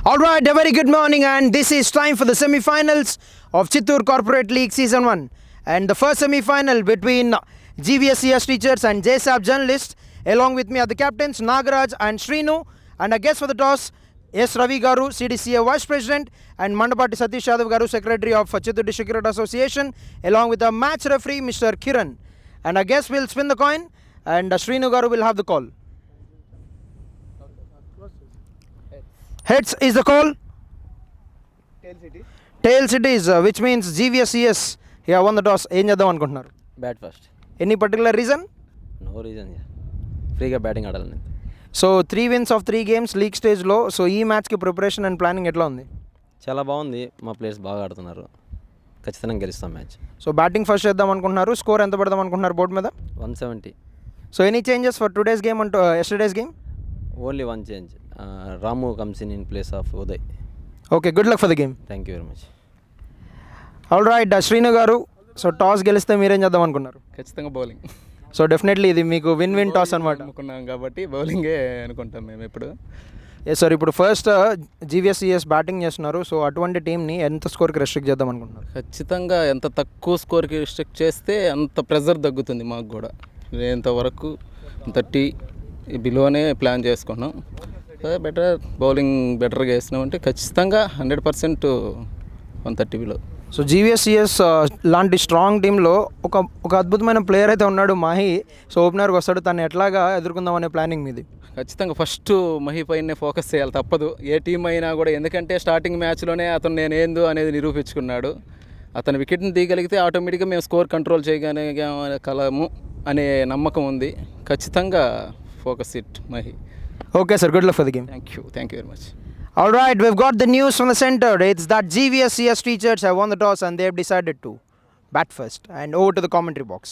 All right, a very good morning, and this is time for the semi-finals of Chittoor Corporate League Season 1. And the first semi-final between GVSCS teachers and JSAP journalists. Along with me are the captains Nagaraj and Srinu, and a guest for the toss, S. Ravi Garu, CDCA Vice President, and Mandapati Satish Yadav Garu, Secretary of Chittoor District Cricket Association, along with the match referee, Mr. Kiran. And a guest will spin the coin, and Srinu Garu will have the call. Heads is the call. Tails it is, which means GVSCS won the toss. ఏం చేద్దాం అనుకుంటున్నారు? Bat first. Any particular reason? No reason, ఫ్రీగా batting ఆడాలని. So 3 wins of 3 games league స్టేజ్లో. So ఈ మ్యాచ్కి preparation and planning ఎట్లా ఉంది? చాలా బాగుంది, మా ప్లేయర్స్ బాగా ఆడుతున్నారు, ఖచ్చితంగా గెలుస్తాం మ్యాచ్. సో బ్యాటింగ్ ఫస్ట్ చేద్దాం అనుకుంటున్నారు. స్కోర్ ఎంత పెడదాం అనుకుంటున్నారు బోర్డు మీద? 170. So any changes for today's game and yesterday's game? Only one change, Ramu comes in place of Uday. Okay, good luck for the game. Thank you very much. All right, Sreenu గారు, so toss గెలిస్తే మీరేం చేద్దాం అనుకున్నారు? ఖచ్చితంగా bowling. So definitely ఇది మీకు win win toss అనమాట. అనుకున్నాం కాబట్టి బౌలింగే అనుకుంటాం మేము ఇప్పుడు. ఎస్ సార్, ఇప్పుడు ఫస్ట్ జీవీఎస్సీఎస్ బ్యాటింగ్ చేస్తున్నారు. సో అటువంటి టీంని ఎంత స్కోర్కి రెస్ట్రిక్ట్ చేద్దాం అనుకుంటున్నారు? ఖచ్చితంగా ఎంత తక్కువ స్కోర్కి రిస్ట్రిక్ట్ చేస్తే అంత ప్రెజర్ తగ్గుతుంది మాకు కూడా. ఎంతవరకు 30 బిలోనే ప్లాన్ చేసుకున్నాం. బెటర్ బౌలింగ్ బెటర్గా వేసినామంటే ఖచ్చితంగా 100% 130 బిలో. సో జీవీఎస్సీఎస్ లాంటి స్ట్రాంగ్ టీంలో ఒక అద్భుతమైన ప్లేయర్ అయితే ఉన్నాడు, మాహి. సో ఓపెనర్కి వస్తాడు, తను ఎట్లాగా ఎదుర్కొందాం అనే ప్లానింగ్ మీది? ఖచ్చితంగా ఫస్ట్ మహి పైనే ఫోకస్ చేయాలి, తప్పదు ఏ టీం అయినా కూడా. ఎందుకంటే స్టార్టింగ్ మ్యాచ్లోనే అతను నేనేందు అనేది నిరూపించుకున్నాడు. అతను వికెట్ని తీయగలిగితే ఆటోమేటిక్గా మేము స్కోర్ కంట్రోల్ చేయగలము అనే నమ్మకం ఉంది. ఖచ్చితంగా focus it Mahi. Okay sir, good luck for the game. Thank you very much. All right, we've got the news from the center. It's that GVSCS teachers have won the toss and they have decided to bat first. And over to the commentary box.